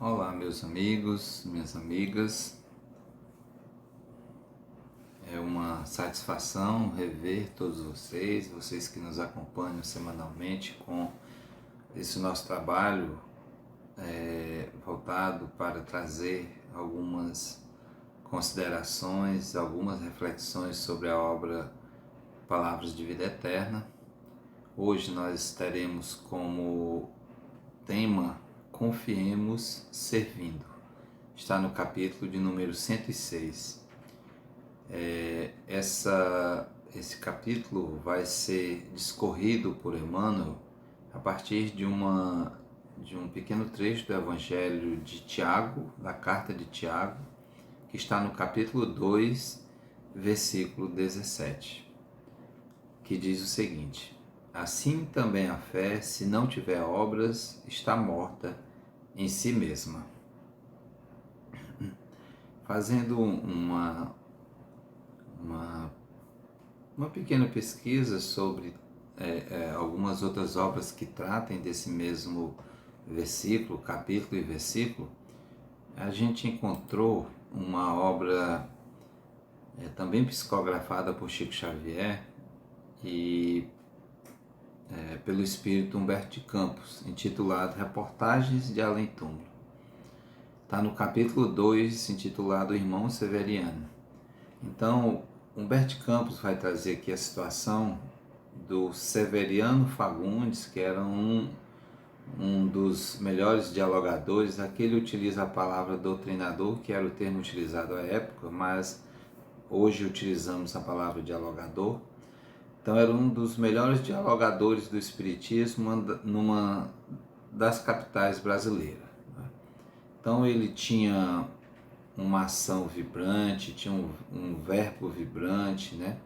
Olá, meus amigos, minhas amigas. É uma satisfação rever todos vocês que nos acompanham semanalmente com esse nosso trabalho voltado para trazer algumas considerações, algumas reflexões sobre a obra Palavras de Vida Eterna. Hoje nós teremos como tema Confiemos Servindo. Está no capítulo de número 106. Esse capítulo vai ser discorrido por Emmanuel a partir de um pequeno trecho do Evangelho de Tiago, da carta de Tiago, que está no capítulo 2, versículo 17, que diz o seguinte: assim também a fé, se não tiver obras, está morta em si mesma. Fazendo uma pequena pesquisa sobre algumas outras obras que tratem desse mesmo versículo, capítulo e versículo, a gente encontrou uma obra também psicografada por Chico Xavier e pelo espírito Humberto de Campos, intitulado Reportagens de Além Túmulo. Está no capítulo 2, intitulado Irmão Severiano. Então, Humberto de Campos vai trazer aqui a situação do Severiano Fagundes, que era um dos melhores dialogadores. Aqui ele utiliza a palavra doutrinador, que era o termo utilizado à época, mas hoje utilizamos a palavra dialogador. Então, era um dos melhores dialogadores do Espiritismo numa das capitais brasileiras. Então, ele tinha uma ação vibrante, tinha um verbo vibrante, né?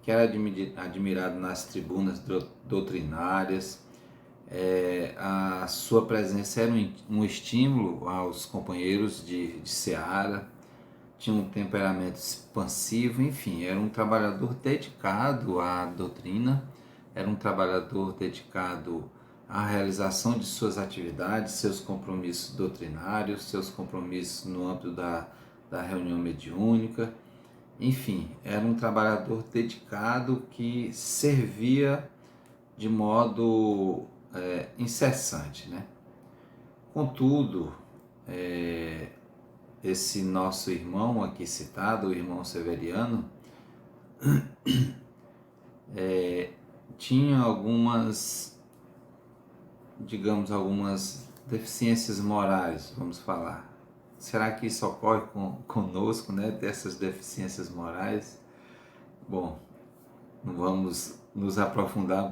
Que era admirado nas tribunas doutrinárias. A sua presença era um estímulo aos companheiros de seara, tinha um temperamento expansivo, enfim, era um trabalhador dedicado à doutrina, era um trabalhador dedicado à realização de suas atividades, seus compromissos doutrinários, seus compromissos no âmbito da reunião mediúnica. Enfim, era um trabalhador dedicado que servia de modo incessante, né? Contudo, esse nosso irmão aqui citado, o irmão Severiano, tinha algumas deficiências morais, vamos falar. Será que isso ocorre conosco, né, dessas deficiências morais? Bom, não vamos nos aprofundar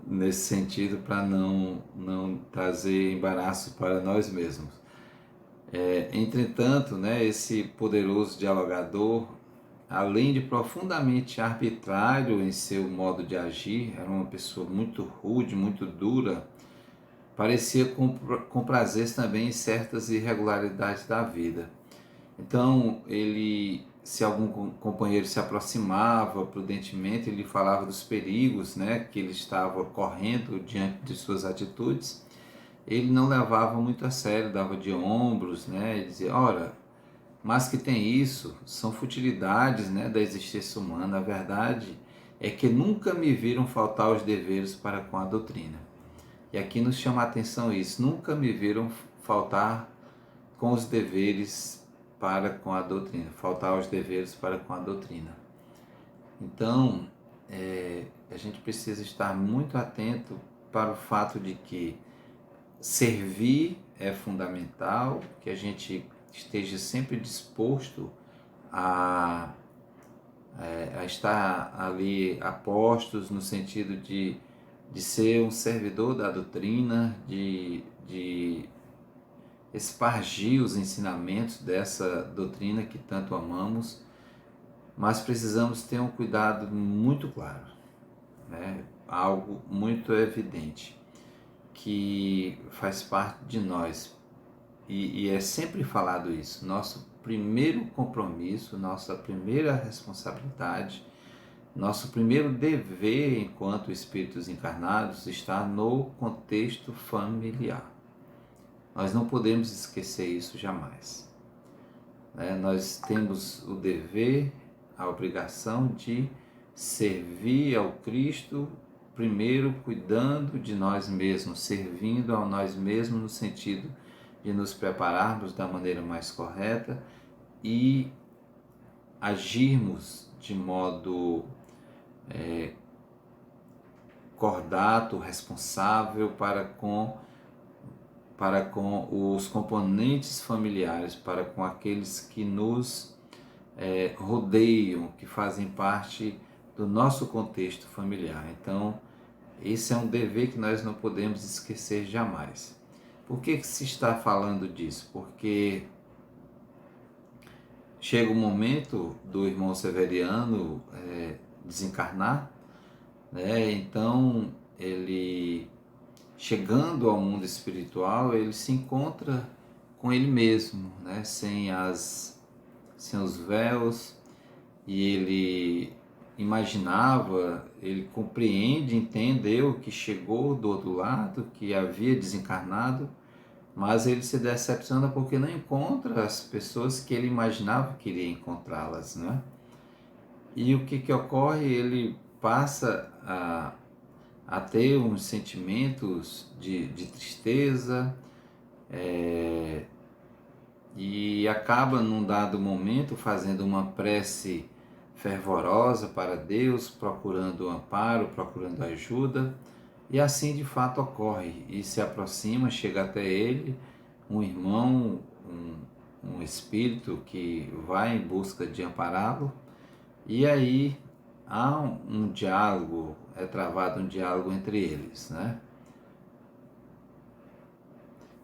nesse sentido, para não trazer embaraço para nós mesmos. Entretanto, né, esse poderoso dialogador, além de profundamente arbitrário em seu modo de agir, era uma pessoa muito rude, muito dura, parecia com prazer também em certas irregularidades da vida. Então, se algum companheiro se aproximava prudentemente, ele falava dos perigos, né, que ele estava correndo diante de suas atitudes. Ele não levava muito a sério, dava de ombros, né, e dizia: ora, mas que tem isso, são futilidades, né, da existência humana. A verdade é que nunca me viram faltar aos deveres para com a doutrina. E aqui nos chama a atenção isso: nunca me viram faltar com os deveres para com a doutrina, faltar aos deveres para com a doutrina. Então, a gente precisa estar muito atento para o fato de que servir é fundamental, que a gente esteja sempre disposto a estar ali a postos no sentido de ser um servidor da doutrina, de espargir os ensinamentos dessa doutrina que tanto amamos, mas precisamos ter um cuidado muito claro, né? Algo muito evidente, que faz parte de nós, e é sempre falado isso: nosso primeiro compromisso, nossa primeira responsabilidade, nosso primeiro dever enquanto espíritos encarnados está no contexto familiar. Nós não podemos esquecer isso jamais. Nós temos o dever, a obrigação de servir ao Cristo, primeiro cuidando de nós mesmos, servindo a nós mesmos no sentido de nos prepararmos da maneira mais correta e agirmos de modo cordato, responsável para com os componentes familiares, para com aqueles que nos rodeiam, que fazem parte do nosso contexto familiar. Então, esse é um dever que nós não podemos esquecer jamais. Por que se está falando disso? Porque chega o momento do irmão Severiano desencarnar, então ele, chegando ao mundo espiritual, ele se encontra com ele mesmo, sem os véus, e ele imaginava, ele compreende, entendeu que chegou do outro lado, que havia desencarnado, mas ele se decepciona porque não encontra as pessoas que ele imaginava que iria encontrá-las, E o que ocorre? Ele passa a ter uns sentimentos de tristeza, e acaba num dado momento fazendo uma prece fervorosa para Deus, procurando amparo, procurando ajuda, e assim de fato ocorre, e se aproxima, chega até ele, um irmão, um espírito que vai em busca de ampará-lo, e aí há um diálogo, é travado um diálogo entre eles,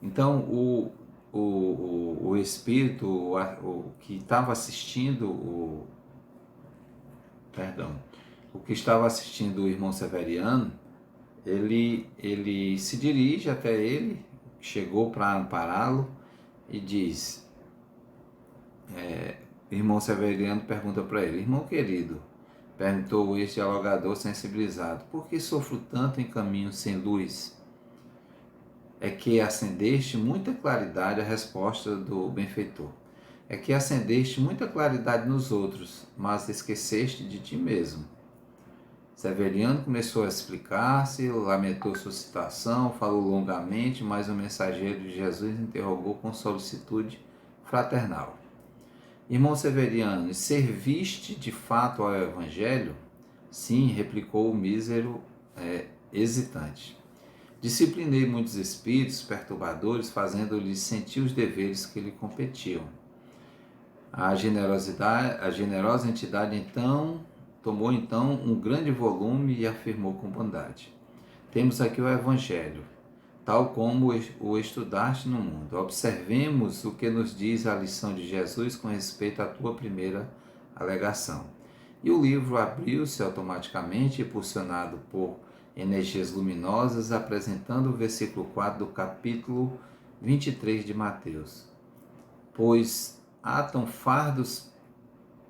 Então o espírito, o que estava assistindo o que estava assistindo o irmão Severiano, ele se dirige até ele, chegou para ampará-lo e diz, irmão Severiano pergunta para ele: irmão querido, perguntou este dialogador sensibilizado, por que sofro tanto em caminho sem luz? É que acendeste muita claridade, a resposta do benfeitor. É que acendeste muita claridade nos outros, mas esqueceste de ti mesmo. Severiano começou a explicar-se, lamentou sua situação, falou longamente, mas o mensageiro de Jesus interrogou com solicitude fraternal: irmão Severiano, serviste de fato ao Evangelho? Sim, replicou o mísero hesitante. Disciplinei muitos espíritos perturbadores, fazendo-lhes sentir os deveres que lhe competiam. A generosa entidade tomou um grande volume e afirmou com bondade: temos aqui o Evangelho, tal como o estudaste no mundo. Observemos o que nos diz a lição de Jesus com respeito à tua primeira alegação. E o livro abriu-se automaticamente, impulsionado por energias luminosas, apresentando o versículo 4 do capítulo 23 de Mateus. Pois atam fardos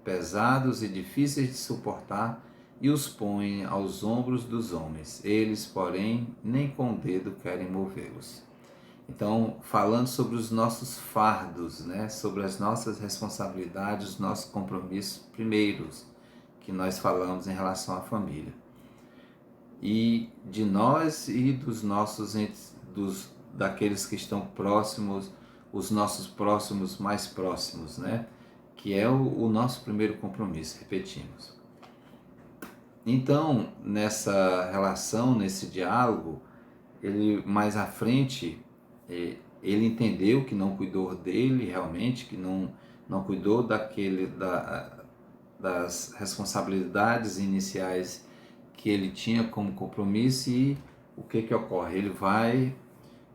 pesados e difíceis de suportar e os põem aos ombros dos homens. Eles, porém, nem com o dedo querem movê-los. Então, falando sobre os nossos fardos, sobre as nossas responsabilidades, os nossos compromissos primeiros, que nós falamos em relação à família. E de nós e dos nossos daqueles que estão próximos, os nossos próximos mais próximos, que é o nosso primeiro compromisso, repetimos. Então, nessa relação, nesse diálogo, ele mais à frente, ele entendeu que não cuidou dele realmente, que não cuidou das responsabilidades iniciais que ele tinha como compromisso, e o que ocorre?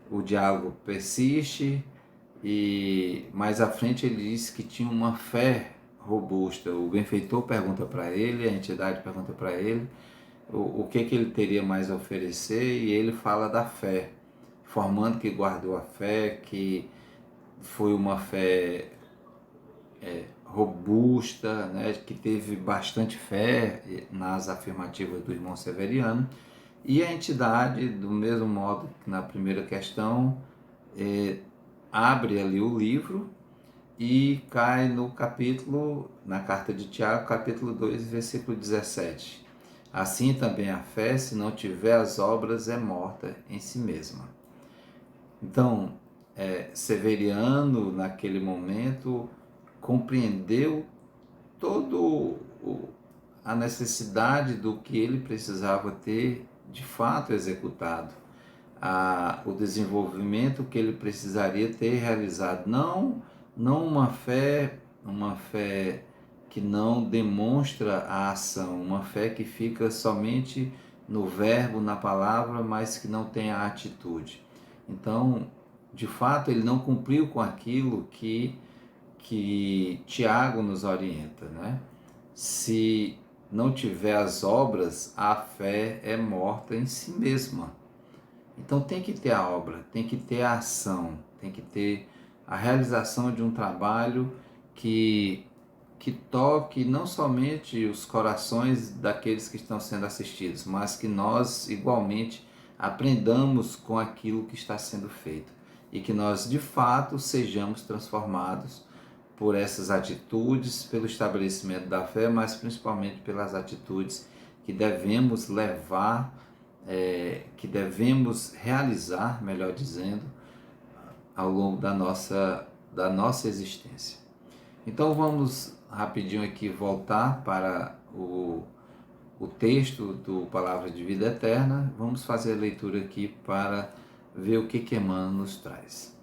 O diálogo persiste, e mais à frente ele diz que tinha uma fé robusta. O benfeitor pergunta para ele, a entidade pergunta para ele o que ele teria mais a oferecer, e ele fala da fé, informando que guardou a fé, que foi uma fé robusta, que teve bastante fé nas afirmativas do irmão Severiano, e a entidade, do mesmo modo que na primeira questão, abre ali o livro e cai no capítulo, na carta de Tiago, capítulo 2, versículo 17. Assim também a fé, se não tiver as obras, é morta em si mesma. Então, Severiano, naquele momento, compreendeu todo a necessidade do que ele precisava ter de fato executado, o desenvolvimento que ele precisaria ter realizado, não uma fé que não demonstra a ação, uma fé que fica somente no verbo, na palavra, mas que não tem a atitude. Então, de fato, ele não cumpriu com aquilo que Tiago nos orienta, né? Se não tiver as obras, a fé é morta em si mesma. Então tem que ter a obra, tem que ter a ação, tem que ter a realização de um trabalho que toque não somente os corações daqueles que estão sendo assistidos, mas que nós igualmente aprendamos com aquilo que está sendo feito e que nós de fato sejamos transformados por essas atitudes, pelo estabelecimento da fé, mas principalmente pelas atitudes que devemos levar, que devemos realizar, melhor dizendo, ao longo da nossa existência. Então vamos rapidinho aqui voltar para o texto do Palavra de Vida Eterna. Vamos fazer a leitura aqui para ver o que Emmanuel nos traz.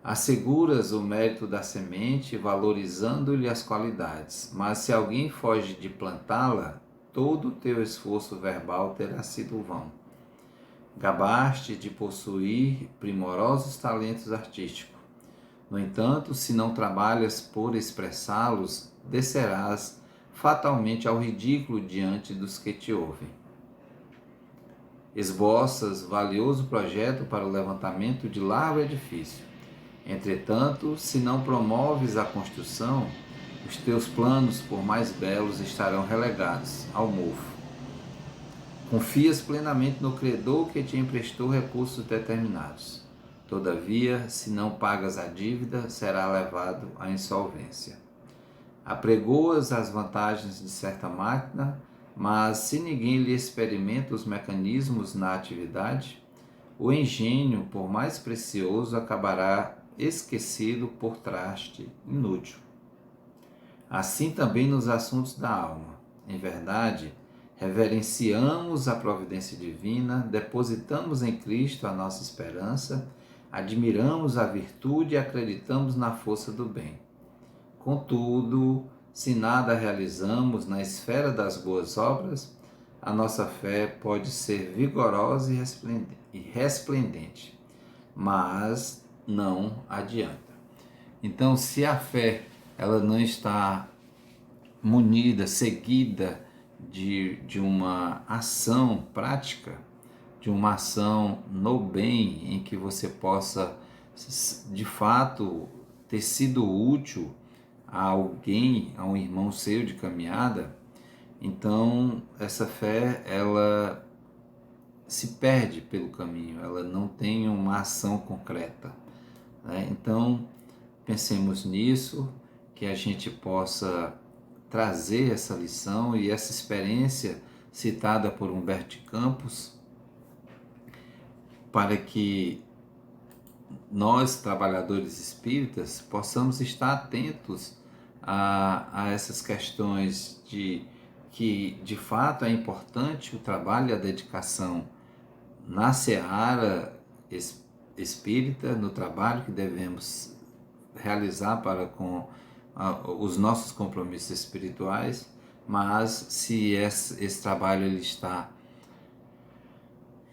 Asseguras o mérito da semente, valorizando-lhe as qualidades, mas se alguém foge de plantá-la, todo o teu esforço verbal terá sido vão. Gabaste de possuir primorosos talentos artísticos. No entanto, se não trabalhas por expressá-los, descerás fatalmente ao ridículo diante dos que te ouvem. Esboças valioso projeto para o levantamento de largo edifício. Entretanto, se não promoves a construção, os teus planos, por mais belos, estarão relegados ao mofo. Confias plenamente no credor que te emprestou recursos determinados. Todavia, se não pagas a dívida, será levado à insolvência. Apregoas as vantagens de certa máquina, mas se ninguém lhe experimenta os mecanismos na atividade, o engenho, por mais precioso, acabará esquecido por traste inútil. Assim também nos assuntos da alma. Em verdade, reverenciamos a providência divina, depositamos em Cristo a nossa esperança, admiramos a virtude e acreditamos na força do bem. Contudo, se nada realizamos na esfera das boas obras, a nossa fé pode ser vigorosa e resplendente, mas não adianta. Então, se a fé ela não está munida, seguida de uma ação prática, de uma ação no bem, em que você possa, de fato, ter sido útil a alguém, a um irmão seu de caminhada, então essa fé, ela se perde pelo caminho, ela não tem uma ação concreta, né? Então, pensemos nisso, que a gente possa trazer essa lição e essa experiência citada por Humberto de Campos, para que nós, trabalhadores espíritas, possamos estar atentos a essas questões de que, de fato, é importante o trabalho e a dedicação na seara espírita, no trabalho que devemos realizar para com os nossos compromissos espirituais, mas se esse trabalho ele está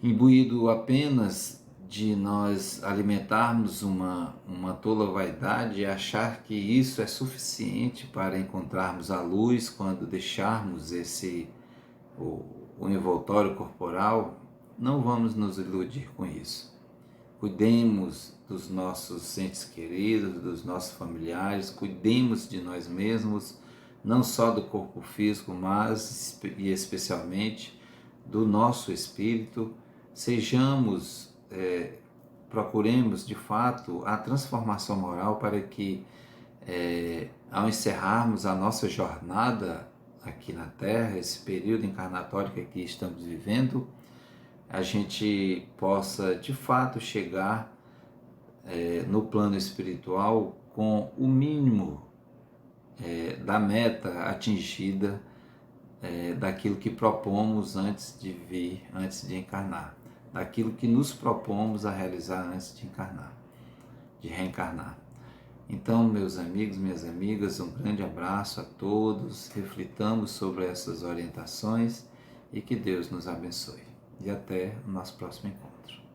imbuído apenas de nós alimentarmos uma tola vaidade e achar que isso é suficiente para encontrarmos a luz quando deixarmos o envoltório corporal, não vamos nos iludir com isso. Cuidemos dos nossos entes queridos, dos nossos familiares, cuidemos de nós mesmos, não só do corpo físico, mas e especialmente do nosso espírito. Sejamos procuremos de fato a transformação moral para que, ao encerrarmos a nossa jornada aqui na Terra, esse período encarnatório que aqui estamos vivendo, a gente possa de fato chegar no plano espiritual com o mínimo da meta atingida, daquilo que propomos antes de vir, antes de encarnar, daquilo que nos propomos a realizar antes de encarnar, de reencarnar. Então, meus amigos, minhas amigas, um grande abraço a todos, reflitamos sobre essas orientações e que Deus nos abençoe. E até o nosso próximo encontro.